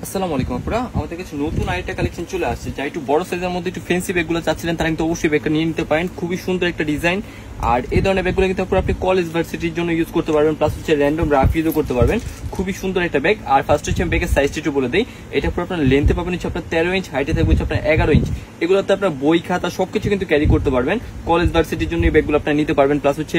আসসালামু আলাইকুম আপুরা, আমাদের কাছে নতুন আরেকটা কালেকশন চলে আসছে যা একটু বড় সাইজের মধ্যে একটু ফ্যান্সি ব্যাগগুলো চাচ্ছিলেন তারা কিন্তু অবশ্যই ব্যাগটা নিয়ে নিতে পারেন। খুবই সুন্দর একটা ডিজাইন। আর এই ধরনের ব্যাগগুলো কিন্তু আপনি কলেজ ভার্সিটির জন্য ইউজ করতে পারবেন, প্লাস হচ্ছে র্যান্ডম রাফ ইউজও করতে পারবেন। খুবই সুন্দর একটা ব্যাগ। আর ফার্স্ট হচ্ছে ব্যাগের সাইজটা একটু বলে দেই। এটা পুরো আপনার লেন্থে পাবেন হচ্ছে আপনার 13 ইঞ্চ, হাইটে থাকবে হচ্ছে আপনার 11 ইঞ্চ। এগুলোতে আপনার বই খাতা সবকিছু কিন্তু ক্যারি করতে পারবেন। কলেজ ভার্সিটির জন্য এই ব্যাগগুলো আপনার নিতে পারবেন। প্লাস হচ্ছে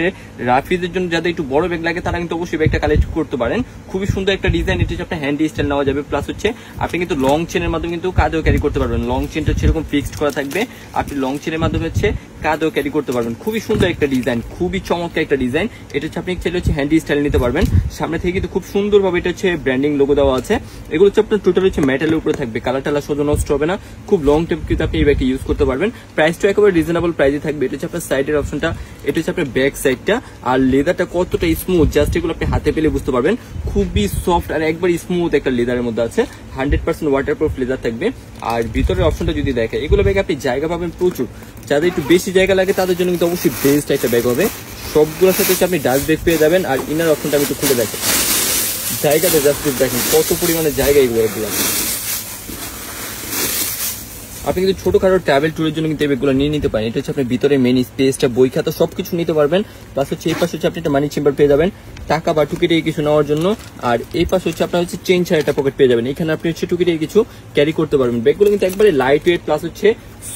রাফ ইউজের জন্য যাদের একটু বড় ব্যাগ লাগে তারা কিন্তু অবশ্যই ব্যাগটা কালেক্ট করতে পারেন। খুবই সুন্দর একটা ডিজাইন। এটা হচ্ছে আপনার হ্যান্ডি স্টাইল নেওয়া যাবে। প্লাস হচ্ছে আপনি কিন্তু লং চেনের মাধ্যমে কিন্তু কাঁধেও ক্যারি করতে পারবেন। লং চেনটা সেরকম ফিক্সড করা থাকবে, আপনি লং চেনের মাধ্যমে হচ্ছে কাঁধেও ক্যারি করতে পারবেন। খুবই সুন্দর একটা ডিজাইন, খুবই চমৎকার একটা ডিজাইন। এটা হচ্ছে আপনি চাইলে হচ্ছে হ্যান্ডি স্টাইল নিতে পারবেন। সামনে থেকে কিন্তু খুব সুন্দরভাবে এটা হচ্ছে ব্র্যান্ডিং লোগো দেওয়া আছে। এগুলো হচ্ছে আপনার টোটাল হচ্ছে মেটালের উপরে থাকবে, কালার টালা সোজা নষ্ট হবে না। খুব লং টাইম কিন্তু আপনি এই ব্যাগকে ইউজ করতে পারবেন। প্রাইসটা একেবারে রিজনেবল প্রাইসে থাকবে। এটা হচ্ছে আপনার সাইডের অপশনটা, এটা হচ্ছে আপনার ব্যাক সাইডটা। আর লেদারটা কতটা স্মুথ জাস্ট এগুলো আপনি হাতে পেলে বুঝতে পারবেন। খুবই সফট আর একবার স্মুথ একটা লেদারের মধ্যে আছে। 100% ওয়াটারপ্রুফ লেদার থাকবে। আর ভিতরের অপশনটা যদি দেখে, এগুলো ব্যাগে আপনি জায়গা পাবেন প্রচুর। যাদের একটু বেশি জায়গা লাগে তাদের জন্য কিন্তু অবশ্যই বেস্ট একটা ব্যাগ হবে। সবগুলোর সাথে হচ্ছে আপনি ডাস্ট ব্যাগ পেয়ে যাবেন। আর ইনার অপশনটা আমি একটু খুলে দেখেন, জায়গাটা জাস্ট দেখেন কত পরিমাণে জায়গা এগুলো। আপনি কিন্তু ছোটখাটো ট্রাভেল ট্যুরের জন্য কিন্তু এই ব্যাগগুলো নিয়ে নিতে পারেন। এটা হচ্ছে আপনার ভিতরে মেন স্পেসটা, বই খাতা সবকিছু নিতে পারবেন। প্লাস হচ্ছে এই পাশে হচ্ছে আপনি একটা মানি চেম্বার পেয়ে যাবেন টাকা বা টুকিটিয়ে কিছু নেওয়ার জন্য। আর এই পাশে হচ্ছে আপনার হচ্ছে চেন ছাড়া একটা পকেট পেয়ে যাবেন। এখানে আপনি হচ্ছে টুকিটিয়ে কিছু ক্যারি করতে পারবেন। ব্যাগগুলো কিন্তু একবারে লাইট ওয়েট, প্লাস হচ্ছে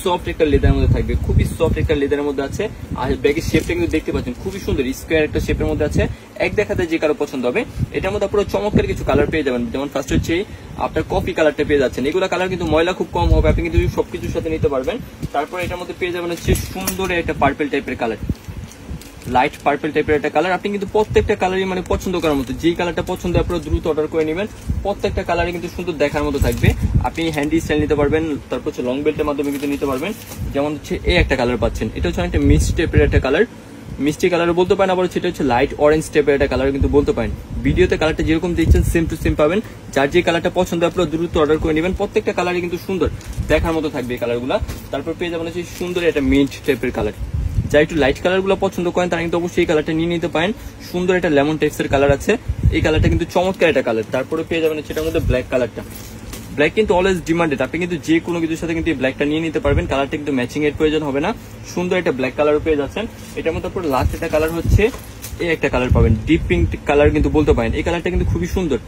সফট একটা লেদারের মধ্যে থাকবে। খুবই সফট একটা লেদারের মধ্যে আছে। আর ব্যাগের শেপটা কিন্তু দেখতে পাচ্ছেন খুবই সুন্দর, স্কোয়ার একটা শেপের মধ্যে আছে। এক দেখাতে যে কারো পছন্দ হবে। এটার মধ্যে পুরো চমৎকার কিছু কালার পেয়ে যাবেন। যেমন ফার্স্ট হচ্ছে আপনার কফি কালারটা পেয়ে যাচ্ছেন। এগুলো কালার কিন্তু ময়লা খুব কম হবে, আপনি কিন্তু সবকিছুর সাথে নিতে পারবেন। তারপর এটার মধ্যে পেয়ে যাবেন হচ্ছে সুন্দর একটা পার্পল টাইপের কালার, লাইট পার্পল টাইপের একটা কালার। আপনি কিন্তু প্রত্যেকটা কালারই মানে পছন্দ করার মতো, যেই কালারটা পছন্দ আপনারা দ্রুত অর্ডার করে নেবেন। প্রত্যেকটা কালারই কিন্তু সুন্দর দেখার মতো থাকবে। আপনি হ্যান্ডি স্টাইল নিতে পারবেন, তারপর হচ্ছে লং বেল্টের মাধ্যমে কিন্তু নিতে পারবেন। যেমন হচ্ছে এই একটা কালার পাচ্ছেন, এটা হচ্ছে একটা মিষ্টি টাইপের একটা কালার, মিষ্টি কালার বলতে পারেন। আবার সেটা হচ্ছে লাইট অরেঞ্জ টাইপের একটা কালার কিন্তু বলতে পারেন। ভিডিওতে কালারটা যেরকম দেখছেন সেম টু সেম পাবেন। যার যে কালারটা পছন্দ আপনারা দ্রুত অর্ডার করে নেবেন। প্রত্যেকটা কালারই কিন্তু সুন্দর দেখার মতো থাকবে এই কালারগুলো। তারপর পেয়ে যাবেন হচ্ছে সুন্দর একটা মিন্ট টাইপের কালার। যারা একটু লাইট কালার গুলো পছন্দ করেন তারা কিন্তু অবশ্যই এই কালারটা নিয়ে নিতে পারেন। সুন্দর একটা লেমন টেক্সের কালার আছে, এই কালারটা কিন্তু চমৎকার একটা কালার। তারপরে পেয়ে যাবেন সেটার মধ্যে ব্ল্যাক কালারটা। ব্ল্যাক কিন্তু অলওয়েজ ডিমান্ডেড, আপনি কিন্তু যে কোনো কিছুর সাথে কিন্তু এই ব্ল্যাকটা নিয়ে নিতে পারবেন। কালারটা কিন্তু ম্যাচিং এর প্রয়োজন হবে না। সুন্দর একটা ব্ল্যাক কালারও পেয়ে যাচ্ছেন। এটার মধ্যে পুরো লাস্ট একটা কালার হচ্ছে এই একটা কালার পাবেন, ডিপ পিঙ্ক কালার কিন্তু বলতে পারেন। এই কালারটা কিন্তু খুবই সুন্দর,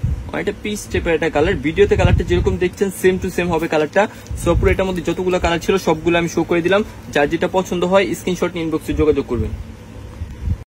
একটা পিচ টাইপের একটা কালার। ভিডিওতে কালারটা যেরকম দেখছেন সেম টু সেম হবে কালারটা। সো পুরো এটার মধ্যে যতগুলো কালার ছিল সবগুলো আমি শো করে দিলাম। যার যেটা পছন্দ হয় স্ক্রিনশট নিয়ে ইনবক্সে যোগাযোগ করবেন।